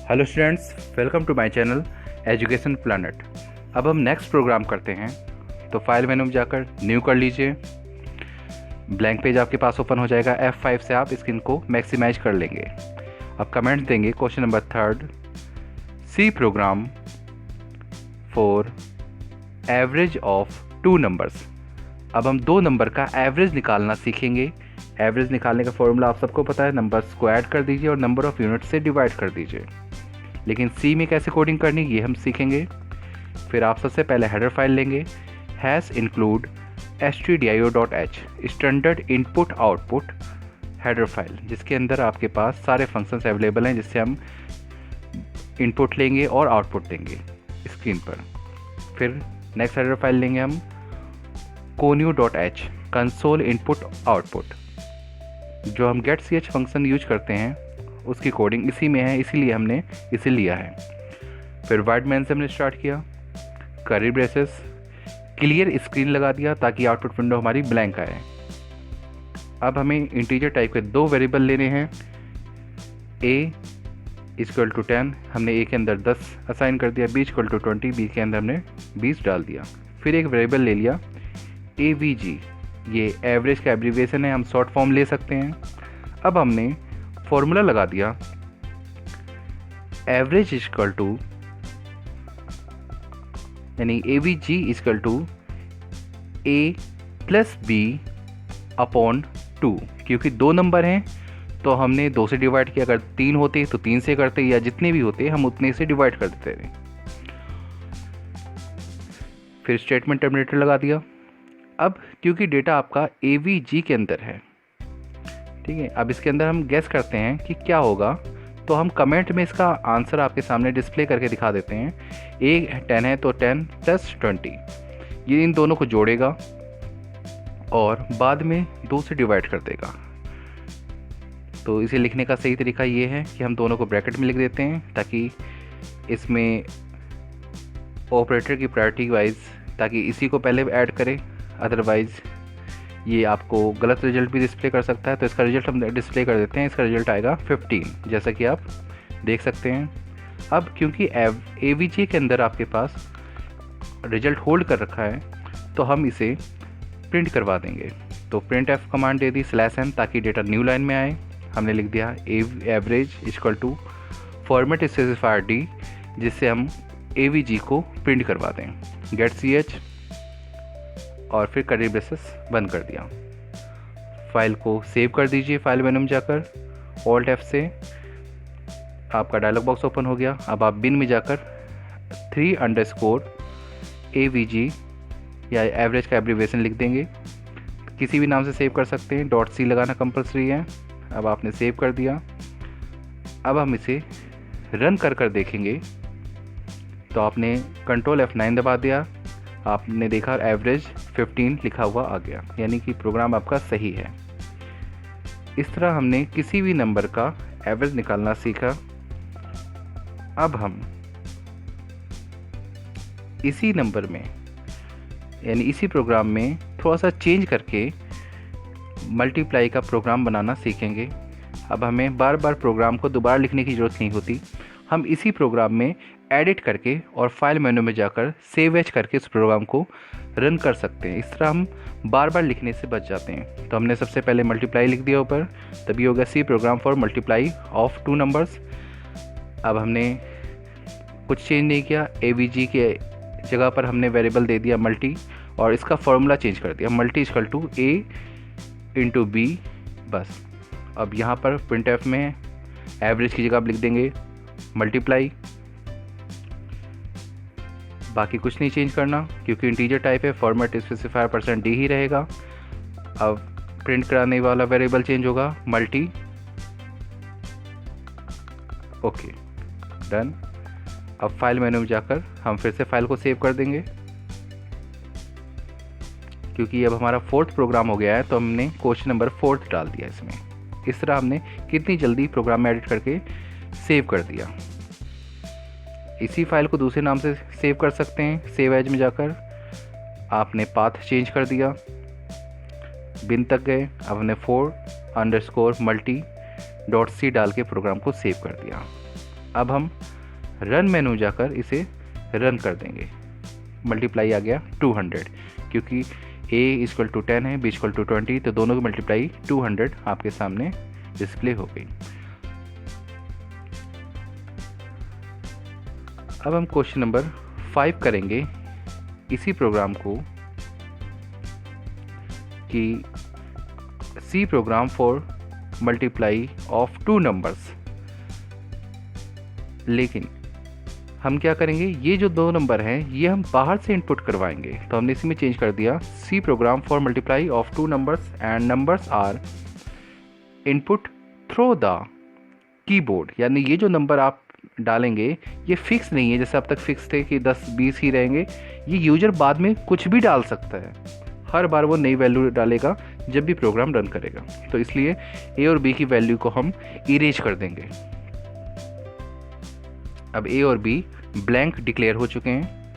Hello students, welcome to my channel education planet. अब हम next programme करते हैं, तो फाइल मेनू में जाकर न्यू कर लीजिए। ब्लैंक पेज आपके पास ओपन हो जाएगा। F5 से आप स्क्रीन को मैक्सिमाइज कर लेंगे। अब कमेंट देंगे question number 3, C program for average of 2 numbers. अब हम 2 नंबर का एवरेज निकालना सीखेंगे। एवरेज निकालने का फॉर्मूला आप सबको पता है, नंबर्स को ऐड कर दीजिए और नंबर ऑफ यूनिट से डिवाइड कर दीजिए। लेकिन सी में कैसे कोडिंग करनी ये हम सीखेंगे। फिर आप सबसे पहले हेडर फाइल लेंगे, hash include stdio.h standard input output header file, जिसके अंदर आपके पास सारे फंक्शंस अवेलेबल हैं जिससे हम इनपुट लेंगे और आउटपुट देंगे स्क्रीन पर। फिर नेक्स्ट हेडर फाइल लेंगे हम conio.h कंसोल इनपुट आउटपुट। जो हम getch फंक्शन यूज करते हैं उसकी कोडिंग इसी में है, इसीलिए हमने इसे लिया है। फिर वाइड मेन से हमने स्टार्ट किया, करी ब्रेसेस, क्लियर स्क्रीन लगा दिया ताकि आउटपुट विंडो हमारी ब्लैंक आए। अब हमें इंटीजर टाइप के 2 वेरिएबल लेने हैं। a इक्वल टू 10, हमने a के अंदर 10 असाइन कर दिया। b इक्वल टू 20, b के अंदर हमने 20 डाल दिया। फिर एक वेरिएबल ले लिया avg, ये एवरेज का एब्रीविएशन है, हम शॉर्ट फॉर्म ले सकते हैं। अब हमने फॉर्मूला लगा दिया एवरेज इक्वल टू, यानी avg equal to a plus b upon 2। क्योंकि 2 नंबर हैं तो हमने 2 से डिवाइड किया। अगर 3 होते तो 3 से करते, या जितने भी होते हम उतने से डिवाइड कर देते थे। फिर स्टेटमेंट टर्मिनेटर लगा दिया। अब क्योंकि डेटा आपका avg के अंदर है, ठीक है, अब इसके अंदर हम गेस करते हैं कि क्या होगा, तो हम कमेंट में इसका आंसर आपके सामने डिस्प्ले करके दिखा देते हैं। a 10 है तो 10 प्लस 20, ये इन दोनों को जोड़ेगा और बाद में 2 से डिवाइड कर देगा। तो इसे लिखने का सही तरीका ये है कि हम दोनों को ब्रैकेट में लिख देते हैं ताकि इसमें ऑपरेटर की प्रायोरिटी वाइज, ताकि इसी को पहले ऐड करें, अदरवाइज़ ये आपको गलत रिजल्ट भी डिस्प्ले कर सकता है। तो इसका रिजल्ट हम डिस्प्ले कर देते हैं। इसका रिजल्ट आएगा 15, जैसा कि आप देख सकते हैं। अब क्योंकि avg के अंदर आपके पास रिजल्ट होल्ड कर रखा है तो हम इसे प्रिंट करवा देंगे। तो प्रिंट एफ कमांड दे दी /n ताकि डेटा न्यू लाइन में आए। हमने लिख दिया average equal to format specifier d, जिससे हम avg को प्रिंट करवा दें। getch और फिर करी ब्रेसेस बंद कर दिया। फाइल को सेव कर दीजिए। फाइल मेनू में जाकर Alt F से आपका डायलॉग बॉक्स ओपन हो गया। अब आप बिन में जाकर 3_avg या एवरेज का एब्रीविएशन लिख देंगे। किसी भी नाम से सेव कर सकते हैं, .c लगाना कंपलसरी है। अब आपने सेव कर दिया। अब हम इसे रन कर देखेंगे तो आपने Ctrl F9 दबा दिया, आपने देखा एवरेज 15 लिखा हुआ आ गया, यानी कि प्रोग्राम आपका सही है। इस तरह हमने किसी भी नंबर का एवरेज निकालना सीखा। अब हम इसी नंबर में, यानी इसी प्रोग्राम में थोड़ा सा चेंज करके मल्टीप्लाई का प्रोग्राम बनाना सीखेंगे। अब हमें बार बार प्रोग्राम को दोबारा लिखने की ज़रूरत नहीं होती। हम इसी प्रोग्राम में एडिट करके और फाइल मेनू में जाकर सेव एज करके इस प्रोग्राम को रन कर सकते हैं। इस तरह हम बार बार लिखने से बच जाते हैं। तो हमने सबसे पहले मल्टीप्लाई लिख दिया ऊपर, तभी हो गया C program for multiply of 2 numbers. अब हमने कुछ चेंज नहीं किया, avg के जगह पर हमने वेरिएबल दे दिया मल्टी और इसका फॉर्मूला चेंज कर दिया, multi equal to a into b, बस। अब यहाँ पर प्रिंट एफ में एवरेज की जगह आप लिख देंगे मल्टीप्लाई। बाकी कुछ नहीं चेंज करना क्योंकि इंटीजर टाइप है, फॉर्मेट स्पेसिफायर %d ही रहेगा। अब प्रिंट कराने वाला वेरिएबल चेंज होगा मल्टी। Okay, done. अब फाइल मेनू में जाकर हम फिर से फाइल को सेव कर देंगे। क्योंकि अब हमारा 4th प्रोग्राम हो गया है तो हमने क्वेश्चन नंबर 4 डाल दिया इसमें। इस तरह हमने कितनी जल्दी प्रोग्राम में एडिट करके सेव कर दिया। इसी फाइल को दूसरे नाम से सेव कर सकते हैं। सेव एज में जाकर आपने पाथ चेंज कर दिया, बिन तक गए। अब हमने 4_multi.c डाल के प्रोग्राम को सेव कर दिया। अब हम रन मेनू जाकर इसे रन कर देंगे। मल्टीप्लाई आ गया 200, क्योंकि a इक्वल टू 10 है, b इक्वल टू 20, तो दोनों की मल्टीप्लाई 200 आपके सामने डिस्प्ले हो गई। अब हम क्वेश्चन नंबर 5 करेंगे इसी प्रोग्राम को कि C program for multiply of 2 numbers. लेकिन हम क्या करेंगे, ये जो 2 नंबर हैं ये हम बाहर से इनपुट करवाएंगे, तो हमने इसी में चेंज कर दिया, C program for multiply of 2 numbers and numbers are input through the keyboard. यानी ये जो नंबर आप डालेंगे ये फिक्स नहीं है, जैसे अब तक फिक्स थे कि 10-20 ही रहेंगे। ये यूजर बाद में कुछ भी डाल सकता है, हर बार वो नई वैल्यू डालेगा जब भी प्रोग्राम रन करेगा। तो इसलिए ए और बी की वैल्यू को हम इरेज कर देंगे। अब ए और बी ब्लैंक डिक्लेयर हो चुके हैं।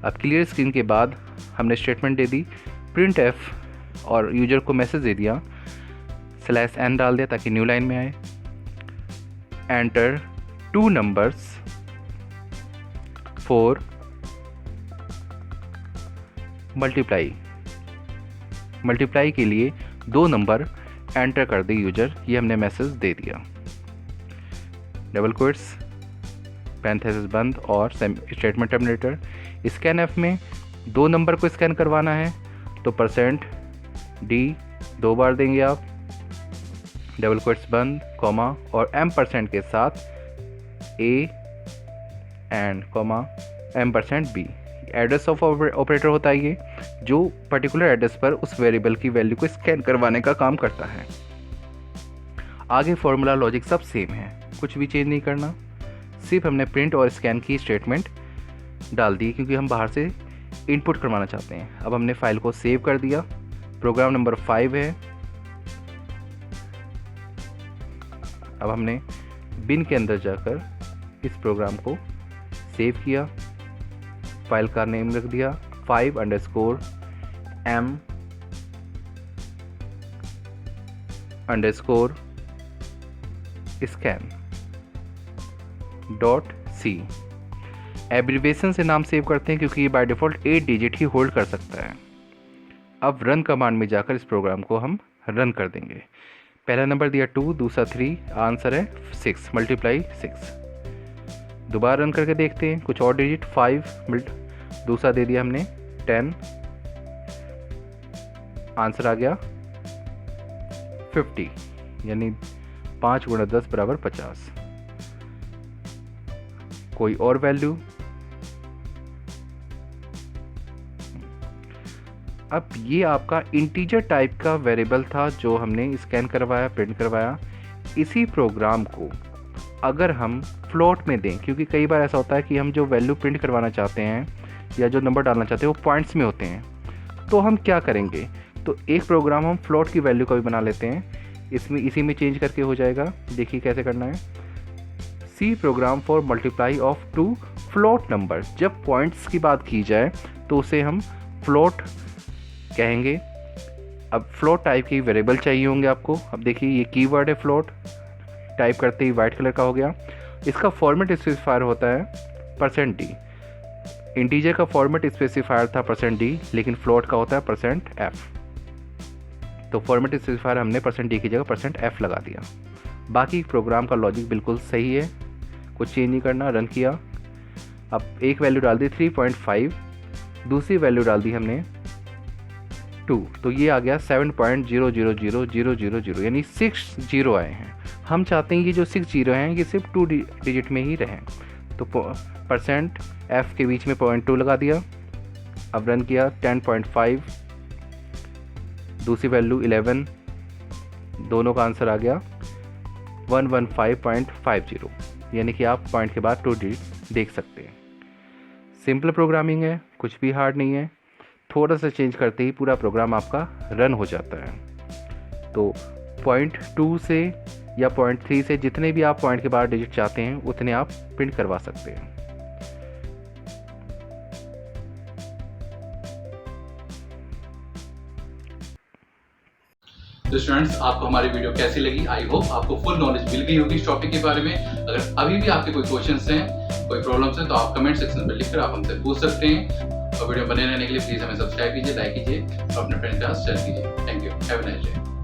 अब क्लियर स्क्रीन के बाद हमने स्टेटमेंट दे दी प्रिंट एफ और यूजर को मैसेज दे दिया /n डाल दिया ताकि न्यू लाइन में आए। एंटर 2 नंबर्स फॉर मल्टीप्लाई के लिए 2 नंबर एंटर कर दे यूजर, ये हमने मैसेज दे दिया। डबल कोट्स, पैरेंथेसिस बंद और स्टेटमेंट टर्मिनेटर। स्कैन एफ में 2 नंबर को स्कैन करवाना है तो %d 2 बार देंगे आप, डबल कोट्स बंद, कॉमा और M% के साथ a and comma M%b। Address of operator होता है ये, जो पर्टिकुलर एड्रेस पर उस वेरिएबल की वैल्यू को स्कैन करवाने का काम करता है। आगे फॉर्मूला लॉजिक सब सेम है, कुछ भी चेंज नहीं करना, सिर्फ हमने प्रिंट और स्कैन की स्टेटमेंट डाल दी क्योंकि हम बाहर से इनपुट करवाना चाहते हैं। अब हमने फाइल को सेव कर दिया, प्रोग्राम नंबर 5 है। अब हमने बिन के अंदर जाकर इस प्रोग्राम को सेव किया, फाइल का नेम रख दिया 5_m_scan.c। एब्रीवेशन से नाम सेव करते हैं क्योंकि ये by default 8 digit he hold कर सकता है। अब रन कमांड में जाकर इस प्रोग्राम को हम रन कर देंगे। पहला नंबर दिया 2, दूसरा 3, आंसर है 6, मल्टीप्लाई 6। दोबारा रन करके देखते हैं, कुछ और डिजिट 5, दूसरा दे दिया हमने 10, आंसर आ गया 50, यानी 5 × 10 = 50। कोई और वैल्यू, अब ये आपका इंटीजर टाइप का वेरिएबल था जो हमने स्कैन करवाया, प्रिंट करवाया। इसी प्रोग्राम को अगर हम फ्लोट में दें, क्योंकि कई बार ऐसा होता है कि हम जो वैल्यू प्रिंट करवाना चाहते हैं या जो नंबर डालना चाहते हैं वो पॉइंट्स में होते हैं, तो हम क्या करेंगे, तो एक प्रोग्राम हम फ्लोट की वैल्यू का भी बना लेते हैं, इसी में चेंज करके हो जाएगा। देखिए कैसे करना है, C program for multiply of 2 float number. जब पॉइंट्स की बात की जाए तो उसे हम फ्लोट कहेंगे। अब फ्लोट टाइप की वेरिएबल चाहिए होंगे आपको। अब देखिए ये कीवर्ड है फ्लोट, टाइप करते ही वाइट कलर का हो गया। इसका फॉर्मेट स्पेसिफायर होता है %d। इंटीजर का फॉर्मेट स्पेसिफायर था %d, लेकिन फ्लोट का होता है %f। तो फॉर्मेट स्पेसिफायर हमने %d की जगह %f लगा दिया। बाकी प्रोग्राम का लॉजिक बिल्कुल सही है, कुछ चेंज नहीं करना। रन किया, अब एक वैल्यू डाल दी 3.5, दूसरी वैल्यू डाल दी हमने 2, तो ये आ गया 7.000000, यानी 6 जीरो आए हैं। हम चाहते हैं ये जो 6 जीरो हैं ये सिर्फ 2 डिजिट में ही रहें, तो %f के बीच में 0.2 लगा दिया। अब रन किया, 10.5, दूसरी वैल्यू 11, दोनों का आंसर आ गया 115.50, यानी कि आप पॉइंट के बाद 2 डिजिट देख सकते हैं। सिंपल प्रोग्रामिंग है, कुछ भी हार्ड नहीं है, थोड़ा सा चेंज करते ही पूरा प्रोग्राम आपका रन हो जाता है। तो 0.2 से या 0.3 से जितने भी आप पॉइंट के बाद डिजिट चाहते हैं उतने आप प्रिंट करवा सकते हैं। तो स्टूडेंट्स, आपको हमारी वीडियो कैसी लगी? आई होप आपको फुल नॉलेज मिल गई होगी इस टॉपिक के बारे में। अगर अभी भी आपके कोई क्वेश्चंस हैं, कोई प्रॉब्लम्स हैं, तो आप कमेंट सेक्शन में लिखकर आप हमसे पूछ सकते हैं। और वीडियो बने रहने के लिए प्लीज हमें सब्सक्राइब कीजिए, लाइक कीजिए और अपने फ्रेंड्स के साथ शेयर कीजिए। Thank you, have a nice day.